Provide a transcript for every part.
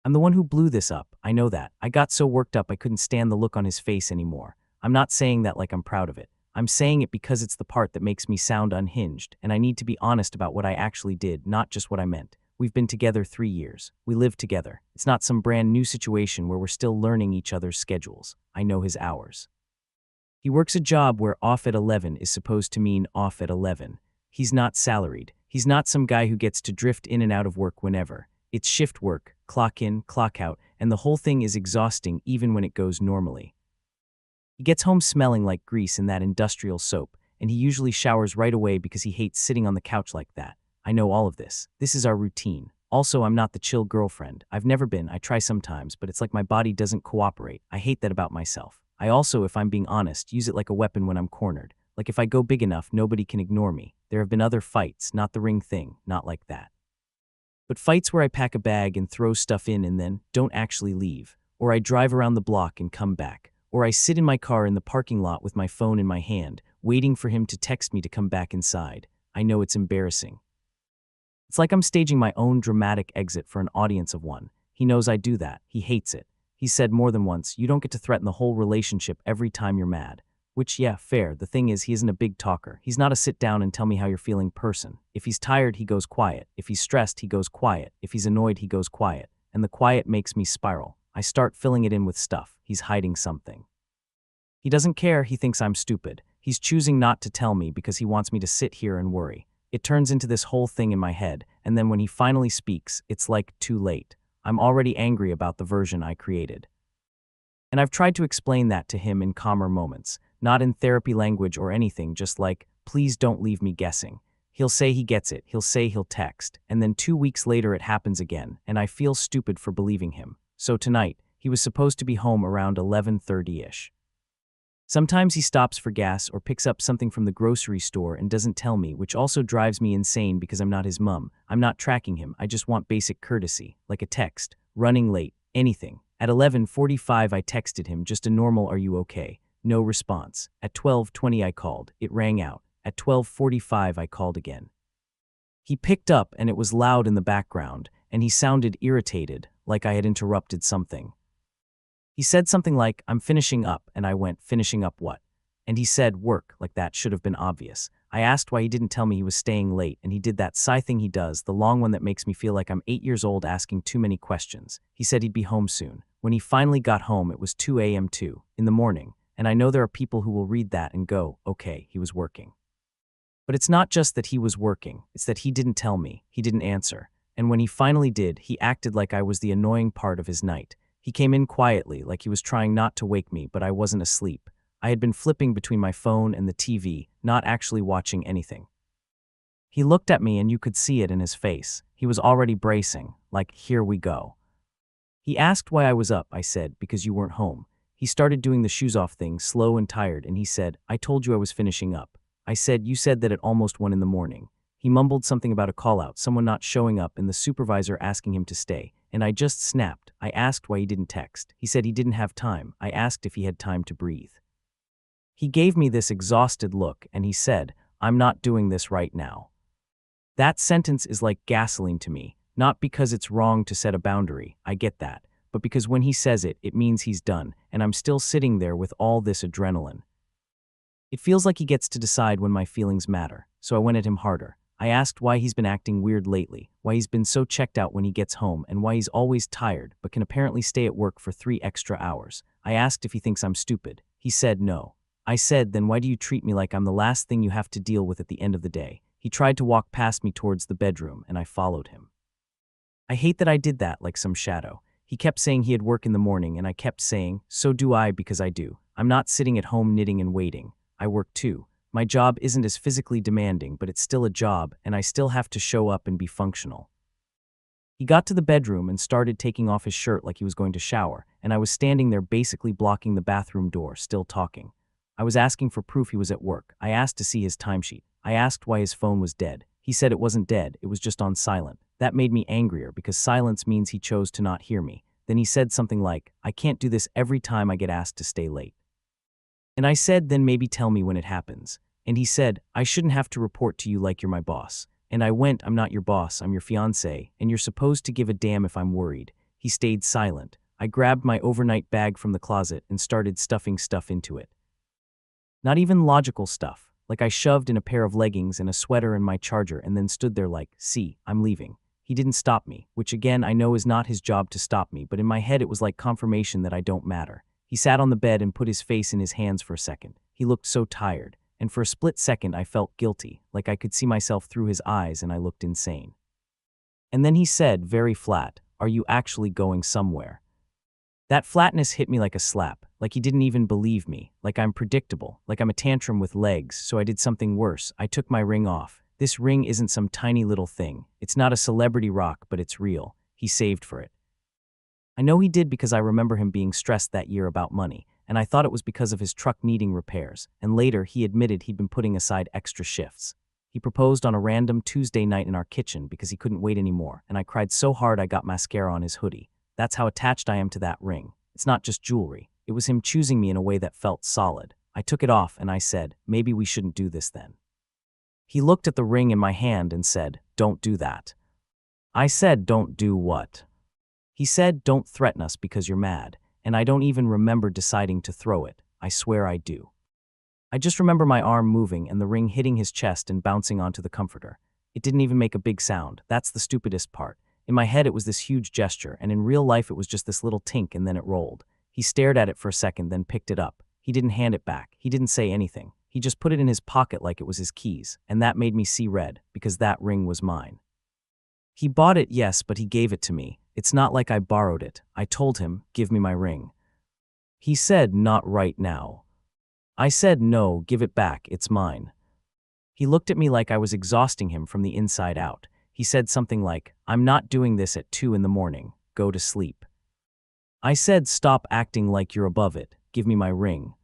I'm the one who blew this up, I know that. I got so worked up I couldn't stand the look on his face anymore. I'm not saying that like I'm proud of it. I'm saying it because it's the part that makes me sound unhinged, and I need to be honest about what I actually did, not just what I meant. We've been together 3 years. We live together. It's not some brand new situation where we're still learning each other's schedules. I know his hours. He works a job where off at 11 is supposed to mean off at 11. He's not salaried. He's not some guy who gets to drift in and out of work whenever. It's shift work, clock in, clock out, and the whole thing is exhausting even when it goes normally. He gets home smelling like grease in that industrial soap, and he usually showers right away because he hates sitting on the couch like that. I know all of this. This is our routine. Also, I'm not the chill girlfriend. I've never been. I try sometimes, but it's like my body doesn't cooperate. I hate that about myself. I also, if I'm being honest, use it like a weapon when I'm cornered. Like if I go big enough, nobody can ignore me. There have been other fights, not the ring thing, not like that. But fights where I pack a bag and throw stuff in and then don't actually leave, or I drive around the block and come back, or I sit in my car in the parking lot with my phone in my hand, waiting for him to text me to come back inside. I know it's embarrassing. It's like I'm staging my own dramatic exit for an audience of one. He knows I do that. He hates it. He said more than once, you don't get to threaten the whole relationship every time you're mad. Which, yeah, fair. The thing is, he isn't a big talker. He's not a sit down and tell me how you're feeling person. If he's tired, he goes quiet. If he's stressed, he goes quiet. If he's annoyed, he goes quiet. And the quiet makes me spiral. I start filling it in with stuff. He's hiding something. He doesn't care. He thinks I'm stupid. He's choosing not to tell me because he wants me to sit here and worry. It turns into this whole thing in my head, and then when he finally speaks, it's like too late. I'm already angry about the version I created. And I've tried to explain that to him in calmer moments, not in therapy language or anything, just like, please don't leave me guessing. He'll say he gets it, he'll say he'll text, and then 2 weeks later it happens again, and I feel stupid for believing him. So tonight, he was supposed to be home around 11:30-ish. Sometimes he stops for gas or picks up something from the grocery store and doesn't tell me, which also drives me insane because I'm not his mom. I'm not tracking him, I just want basic courtesy, like a text, running late, anything. At 11:45 I texted him, just a normal "are you okay?" No response. At 12:20 I called. It rang out. At 12:45 I called again. He picked up and it was loud in the background, and he sounded irritated, like I had interrupted something. He said something like, I'm finishing up, and I went, finishing up what? And he said, work, like that should have been obvious. I asked why he didn't tell me he was staying late, and he did that sigh thing he does, the long one that makes me feel like I'm 8 years old asking too many questions. He said he'd be home soon. When he finally got home, it was 2 a.m. in the morning, and I know there are people who will read that and go, okay, he was working. But it's not just that he was working, it's that he didn't tell me, he didn't answer. And when he finally did, he acted like I was the annoying part of his night. He came in quietly, like he was trying not to wake me, but I wasn't asleep. I had been flipping between my phone and the TV, not actually watching anything. He looked at me and you could see it in his face. He was already bracing, like, here we go. He asked why I was up. I said, because you weren't home. He started doing the shoes off thing, slow and tired, and he said, I told you I was finishing up. I said, you said that at almost 1 in the morning. He mumbled something about a call-out, someone not showing up, and the supervisor asking him to stay. And I just snapped. I asked why he didn't text. He said he didn't have time. I asked if he had time to breathe. He gave me this exhausted look, and he said, I'm not doing this right now. That sentence is like gasoline to me, not because it's wrong to set a boundary, I get that, but because when he says it, it means he's done, and I'm still sitting there with all this adrenaline. It feels like he gets to decide when my feelings matter, so I went at him harder. I asked why he's been acting weird lately, why he's been so checked out when he gets home, and why he's always tired but can apparently stay at work for 3 extra hours. I asked if he thinks I'm stupid. He said no. I said, then why do you treat me like I'm the last thing you have to deal with at the end of the day? He tried to walk past me towards the bedroom, and I followed him. I hate that I did that like some shadow. He kept saying he had work in the morning, and I kept saying, so do I, because I do. I'm not sitting at home knitting and waiting. I work too. My job isn't as physically demanding, but it's still a job, and I still have to show up and be functional. He got to the bedroom and started taking off his shirt like he was going to shower, and I was standing there basically blocking the bathroom door, still talking. I was asking for proof he was at work. I asked to see his timesheet. I asked why his phone was dead. He said it wasn't dead, it was just on silent. That made me angrier because silence means he chose to not hear me. Then he said something like, I can't do this every time I get asked to stay late. And I said, then maybe tell me when it happens. And he said, I shouldn't have to report to you like you're my boss. And I went, I'm not your boss, I'm your fiancé, and you're supposed to give a damn if I'm worried. He stayed silent. I grabbed my overnight bag from the closet and started stuffing stuff into it. Not even logical stuff. Like I shoved in a pair of leggings and a sweater and my charger and then stood there like, see, I'm leaving. He didn't stop me, which again I know is not his job to stop me, but in my head it was like confirmation that I don't matter. He sat on the bed and put his face in his hands for a second. He looked so tired, and for a split second I felt guilty, like I could see myself through his eyes and I looked insane. And then he said, very flat, "Are you actually going somewhere?" That flatness hit me like a slap, like he didn't even believe me, like I'm predictable, like I'm a tantrum with legs, so I did something worse. I took my ring off. This ring isn't some tiny little thing. It's not a celebrity rock, but it's real. He saved for it. I know he did because I remember him being stressed that year about money, and I thought it was because of his truck needing repairs, and later he admitted he'd been putting aside extra shifts. He proposed on a random Tuesday night in our kitchen because he couldn't wait anymore, and I cried so hard I got mascara on his hoodie. That's how attached I am to that ring. It's not just jewelry. It was him choosing me in a way that felt solid. I took it off and I said, maybe we shouldn't do this then. He looked at the ring in my hand and said, don't do that. I said, don't do what? He said, don't threaten us because you're mad, and I don't even remember deciding to throw it. I swear I do. I just remember my arm moving and the ring hitting his chest and bouncing onto the comforter. It didn't even make a big sound. That's the stupidest part. In my head it was this huge gesture, and in real life it was just this little tink and then it rolled. He stared at it for a second, then picked it up. He didn't hand it back. He didn't say anything. He just put it in his pocket like it was his keys, and that made me see red, because that ring was mine. He bought it, yes, but he gave it to me. It's not like I borrowed it. I told him, give me my ring. He said, not right now. I said, no, give it back, it's mine. He looked at me like I was exhausting him from the inside out. He said something like, I'm not doing this at 2 a.m, go to sleep. I said, stop acting like you're above it, give me my ring.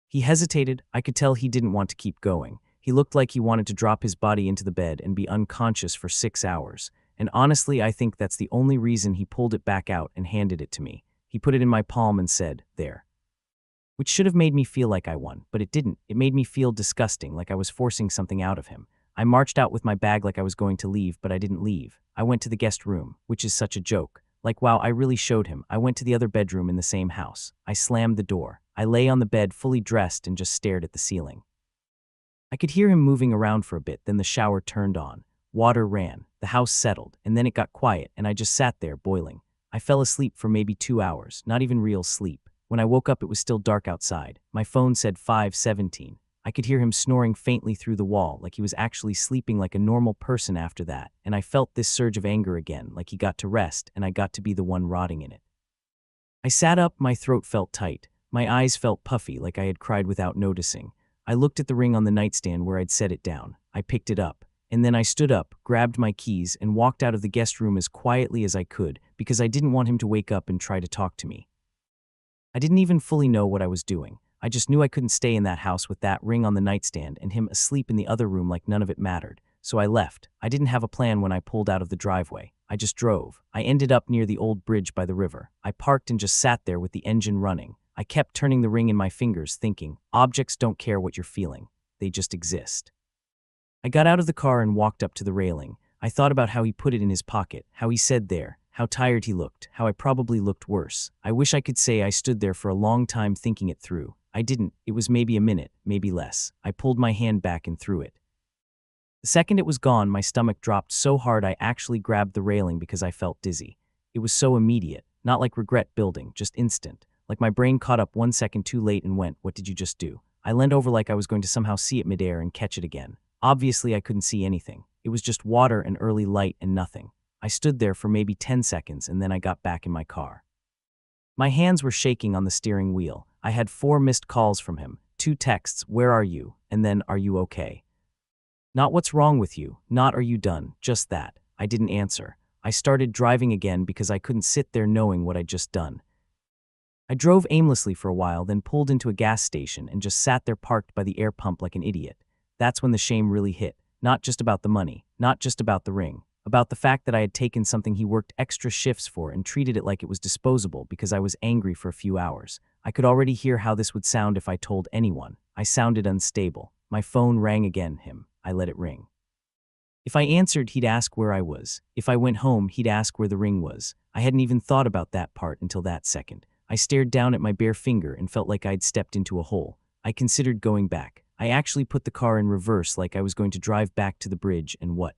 He hesitated. I could tell he didn't want to keep going. He looked like he wanted to drop his body into the bed and be unconscious for 6 hours. And honestly, I think that's the only reason he pulled it back out and handed it to me. He put it in my palm and said, there. Which should have made me feel like I won, but it didn't. It made me feel disgusting, like I was forcing something out of him. I marched out with my bag like I was going to leave, but I didn't leave. I went to the guest room, which is such a joke. Like, wow, I really showed him. I went to the other bedroom in the same house. I slammed the door. I lay on the bed fully dressed and just stared at the ceiling. I could hear him moving around for a bit, then the shower turned on. Water ran, the house settled, and then it got quiet, and I just sat there, boiling. I fell asleep for maybe 2 hours, not even real sleep. When I woke up, it was still dark outside. My phone said 5:17. I could hear him snoring faintly through the wall, like he was actually sleeping like a normal person after that, and I felt this surge of anger again, like he got to rest, and I got to be the one rotting in it. I sat up, my throat felt tight. My eyes felt puffy, like I had cried without noticing. I looked at the ring on the nightstand where I'd set it down. I picked it up. And then I stood up, grabbed my keys, and walked out of the guest room as quietly as I could, because I didn't want him to wake up and try to talk to me. I didn't even fully know what I was doing. I just knew I couldn't stay in that house with that ring on the nightstand and him asleep in the other room like none of it mattered. So I left. I didn't have a plan when I pulled out of the driveway. I just drove. I ended up near the old bridge by the river. I parked and just sat there with the engine running. I kept turning the ring in my fingers, thinking, objects don't care what you're feeling. They just exist. I got out of the car and walked up to the railing. I thought about how he put it in his pocket, how he said there, how tired he looked, how I probably looked worse. I wish I could say I stood there for a long time thinking it through. I didn't. It was maybe a minute, maybe less. I pulled my hand back and threw it. The second it was gone, my stomach dropped so hard I actually grabbed the railing because I felt dizzy. It was so immediate, not like regret building, just instant. Like my brain caught up 1 second too late and went, what did you just do? I leaned over like I was going to somehow see it midair and catch it again. Obviously, I couldn't see anything. It was just water and early light and nothing. I stood there for maybe 10 seconds and then I got back in my car. My hands were shaking on the steering wheel. I had 4 missed calls from him, 2 texts, where are you? And then, are you okay? Not what's wrong with you, not are you done, just that. I didn't answer. I started driving again because I couldn't sit there knowing what I'd just done. I drove aimlessly for a while, then pulled into a gas station and just sat there parked by the air pump like an idiot. That's when the shame really hit. Not just about the money, not just about the ring, about the fact that I had taken something he worked extra shifts for and treated it like it was disposable because I was angry for a few hours. I could already hear how this would sound if I told anyone. I sounded unstable. My phone rang again, I let it ring. If I answered, he'd ask where I was. If I went home, he'd ask where the ring was. I hadn't even thought about that part until that second. I stared down at my bare finger and felt like I'd stepped into a hole. I considered going back. I actually put the car in reverse like I was going to drive back to the bridge and what?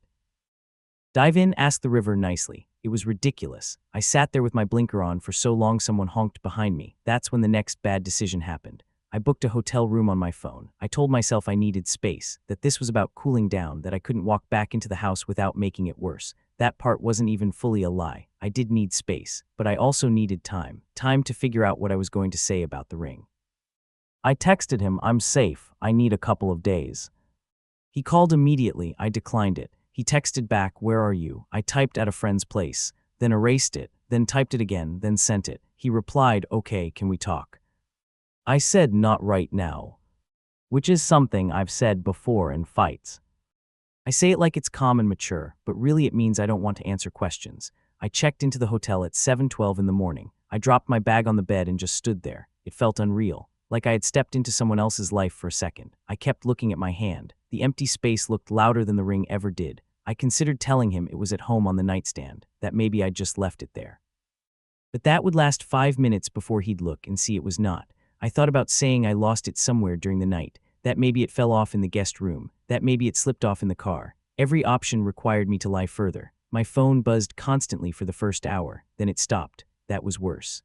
Dive in, asked the river nicely. It was ridiculous. I sat there with my blinker on for so long someone honked behind me. That's when the next bad decision happened. I booked a hotel room on my phone. I told myself I needed space, that this was about cooling down, that I couldn't walk back into the house without making it worse. That part wasn't even fully a lie. I did need space, but I also needed time. Time to figure out what I was going to say about the ring. I texted him, "I'm safe. I need a couple of days." He called immediately. I declined it. He texted back, "Where are you?" I typed "at a friend's place," then erased it, then typed it again, then sent it. He replied, "Okay, can we talk?" I said, "Not right now," which is something I've said before in fights. I say it like it's calm and mature, but really it means I don't want to answer questions. I checked into the hotel at 7:12 in the morning. I dropped my bag on the bed and just stood there. It felt unreal, like I had stepped into someone else's life for a second. I kept looking at my hand. The empty space looked louder than the ring ever did. I considered telling him it was at home on the nightstand, that maybe I'd just left it there. But that would last 5 minutes before he'd look and see it was not. I thought about saying I lost it somewhere during the night, that maybe it fell off in the guest room, that maybe it slipped off in the car. Every option required me to lie further. My phone buzzed constantly for the first hour, then it stopped. That was worse.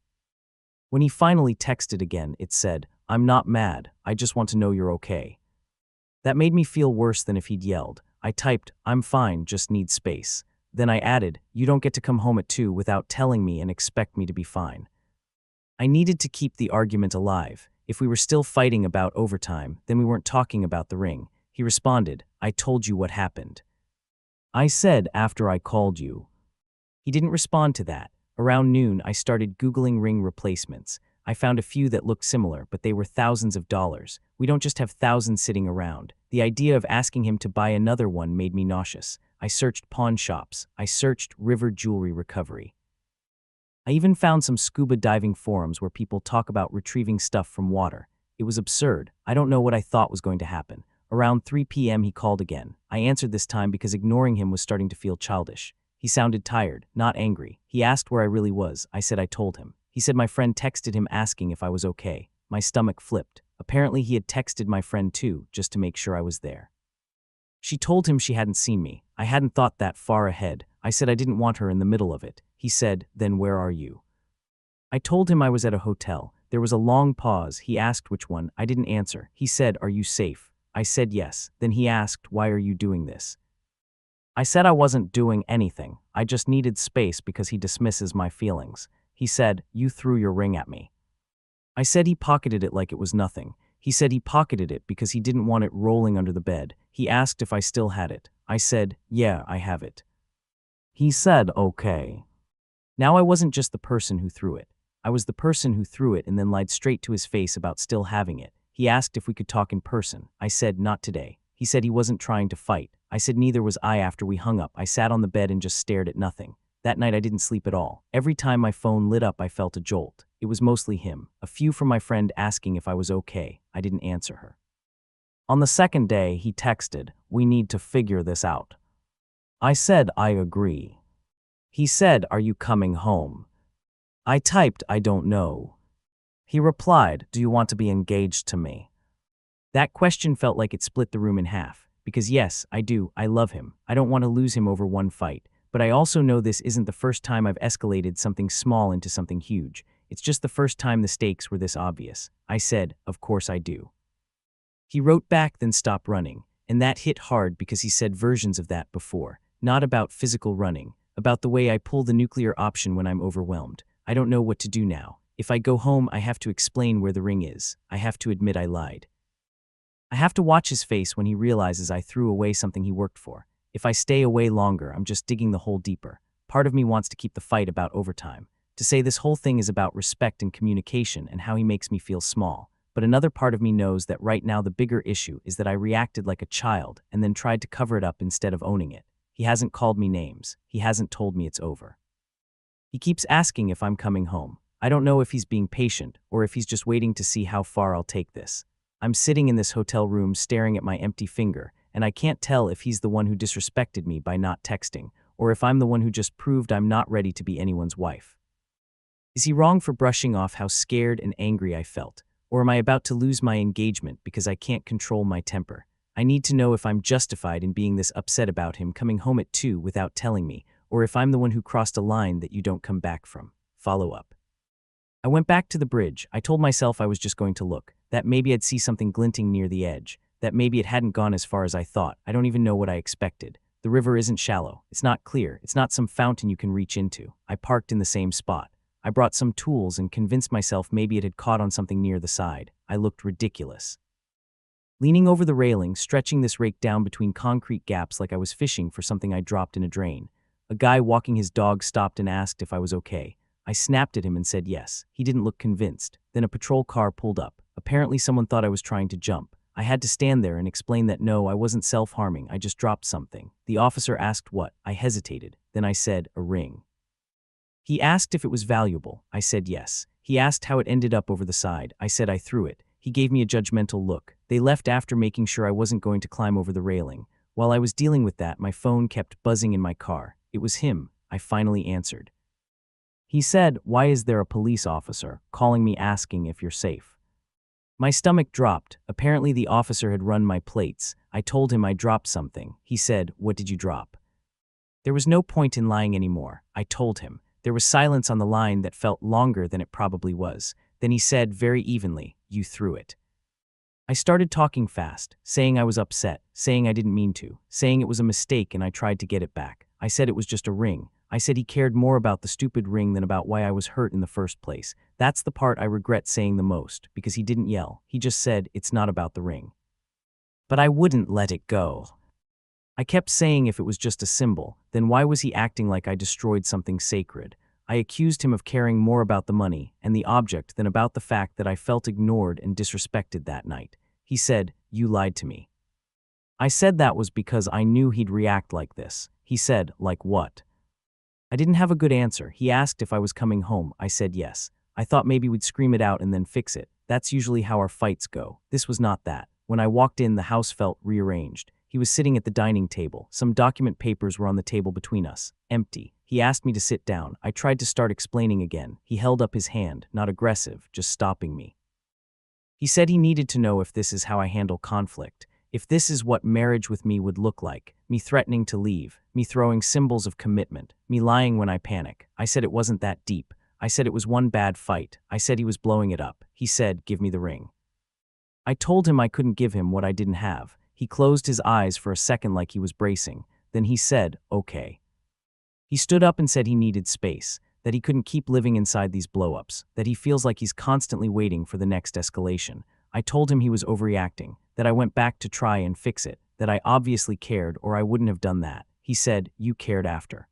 When he finally texted again, it said, "I'm not mad, I just want to know you're okay." That made me feel worse than if he'd yelled. I typed, "I'm fine, just need space." Then I added, "You don't get to come home at 2 without telling me and expect me to be fine." I needed to keep the argument alive. If we were still fighting about overtime, then we weren't talking about the ring. He responded, "I told you what happened." I said, "After I called you." He didn't respond to that. Around noon, I started Googling ring replacements. I found a few that looked similar, but they were thousands of dollars. We don't just have thousands sitting around. The idea of asking him to buy another one made me nauseous. I searched pawn shops. I searched river jewelry recovery. I even found some scuba diving forums where people talk about retrieving stuff from water. It was absurd. I don't know what I thought was going to happen. Around 3 p.m. he called again. I answered this time because ignoring him was starting to feel childish. He sounded tired, not angry. He asked where I really was. I said I told him. He said my friend texted him asking if I was okay. My stomach flipped. Apparently he had texted my friend too, just to make sure I was there. She told him she hadn't seen me. I hadn't thought that far ahead. I said I didn't want her in the middle of it. He said, "Then where are you?" I told him I was at a hotel. There was a long pause. He asked which one. I didn't answer. He said, "Are you safe?" I said yes. Then he asked, "Why are you doing this?" I said I wasn't doing anything. I just needed space because he dismisses my feelings. He said, "You threw your ring at me." I said he pocketed it like it was nothing. He said he pocketed it because he didn't want it rolling under the bed. He asked if I still had it. I said, "Yeah, I have it." He said, "Okay." Now I wasn't just the person who threw it. I was the person who threw it and then lied straight to his face about still having it. He asked if we could talk in person. I said, "Not today." He said he wasn't trying to fight. I said neither was I. After we hung up, I sat on the bed and just stared at nothing. That night I didn't sleep at all. Every time my phone lit up I felt a jolt. It was mostly him. A few from my friend asking if I was okay. I didn't answer her. On the second day he texted, "We need to figure this out." I said, "I agree." He said, "Are you coming home?" I typed, "I don't know." He replied, "Do you want to be engaged to me?" That question felt like it split the room in half. Because yes, I do. I love him. I don't want to lose him over one fight. But I also know this isn't the first time I've escalated something small into something huge. It's just the first time the stakes were this obvious. I said, "Of course I do." He wrote back, then stopped running. And that hit hard because he said versions of that before. Not about physical running. About the way I pull the nuclear option when I'm overwhelmed. I don't know what to do now. If I go home, I have to explain where the ring is. I have to admit I lied. I have to watch his face when he realizes I threw away something he worked for. If I stay away longer, I'm just digging the hole deeper. Part of me wants to keep the fight about overtime. To say this whole thing is about respect and communication and how he makes me feel small. But another part of me knows that right now the bigger issue is that I reacted like a child and then tried to cover it up instead of owning it. He hasn't called me names. He hasn't told me it's over. He keeps asking if I'm coming home. I don't know if he's being patient or if he's just waiting to see how far I'll take this. I'm sitting in this hotel room staring at my empty finger, and I can't tell if he's the one who disrespected me by not texting, or if I'm the one who just proved I'm not ready to be anyone's wife. Is he wrong for brushing off how scared and angry I felt? Or am I about to lose my engagement because I can't control my temper? I need to know if I'm justified in being this upset about him coming home at 2 without telling me, or if I'm the one who crossed a line that you don't come back from. Follow up. I went back to the bridge. I told myself I was just going to look, that maybe I'd see something glinting near the edge, that maybe it hadn't gone as far as I thought. I don't even know what I expected. The river isn't shallow. It's not clear. It's not some fountain you can reach into. I parked in the same spot. I brought some tools and convinced myself maybe it had caught on something near the side. I looked ridiculous. Leaning over the railing, stretching this rake down between concrete gaps like I was fishing for something I dropped in a drain. A guy walking his dog stopped and asked if I was okay. I snapped at him and said yes. He didn't look convinced. Then a patrol car pulled up. Apparently someone thought I was trying to jump. I had to stand there and explain that no, I wasn't self-harming. I just dropped something. The officer asked what. I hesitated. Then I said, a ring. He asked if it was valuable. I said yes. He asked how it ended up over the side. I said I threw it. He gave me a judgmental look. They left after making sure I wasn't going to climb over the railing. While I was dealing with that, my phone kept buzzing in my car. It was him. I finally answered. He said, "Why is there a police officer calling me asking if you're safe?" My stomach dropped. Apparently the officer had run my plates. I told him I dropped something. He said, "What did you drop?" There was no point in lying anymore. I told him. There was silence on the line that felt longer than it probably was. Then he said very evenly, "You threw it." I started talking fast, saying I was upset, saying I didn't mean to, saying it was a mistake and I tried to get it back. I said it was just a ring. I said he cared more about the stupid ring than about why I was hurt in the first place. That's the part I regret saying the most, because he didn't yell. He just said, "It's not about the ring." But I wouldn't let it go. I kept saying if it was just a symbol, then why was he acting like I destroyed something sacred? I accused him of caring more about the money and the object than about the fact that I felt ignored and disrespected that night. He said, "You lied to me." I said that was because I knew he'd react like this. He said, "Like what?" I didn't have a good answer. He asked if I was coming home. I said yes. I thought maybe we'd scream it out and then fix it. That's usually how our fights go. This was not that. When I walked in, the house felt rearranged. He was sitting at the dining table. Some document papers were on the table between us, empty. He asked me to sit down. I tried to start explaining again. He held up his hand, not aggressive, just stopping me. He said he needed to know if this is how I handle conflict, if this is what marriage with me would look like, me threatening to leave, me throwing symbols of commitment, me lying when I panic. I said it wasn't that deep. I said it was one bad fight. I said he was blowing it up. He said, "Give me the ring." I told him I couldn't give him what I didn't have. He closed his eyes for a second like he was bracing. Then he said, "Okay." He stood up and said he needed space, that he couldn't keep living inside these blow-ups, that he feels like he's constantly waiting for the next escalation. I told him he was overreacting, that I went back to try and fix it, that I obviously cared or I wouldn't have done that. He said, "You cared after."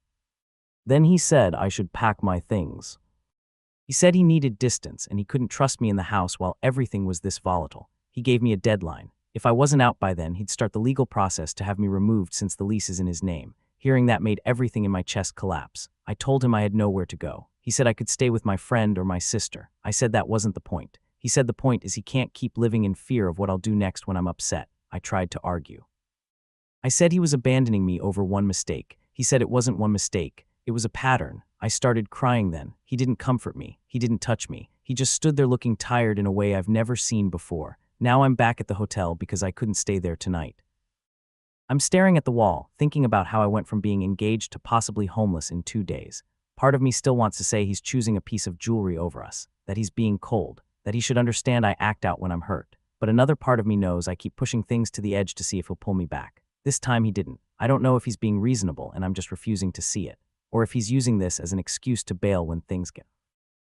Then he said I should pack my things. He said he needed distance and he couldn't trust me in the house while everything was this volatile. He gave me a deadline. If I wasn't out by then, he'd start the legal process to have me removed since the lease is in his name. Hearing that made everything in my chest collapse. I told him I had nowhere to go. He said I could stay with my friend or my sister. I said that wasn't the point. He said the point is he can't keep living in fear of what I'll do next when I'm upset. I tried to argue. I said he was abandoning me over one mistake. He said it wasn't one mistake. It was a pattern. I started crying then. He didn't comfort me. He didn't touch me. He just stood there looking tired in a way I've never seen before. Now I'm back at the hotel because I couldn't stay there tonight. I'm staring at the wall, thinking about how I went from being engaged to possibly homeless in 2 days. Part of me still wants to say he's choosing a piece of jewelry over us, that he's being cold, that he should understand I act out when I'm hurt. But another part of me knows I keep pushing things to the edge to see if he'll pull me back. This time he didn't. I don't know if he's being reasonable and I'm just refusing to see it, or if he's using this as an excuse to bail when things get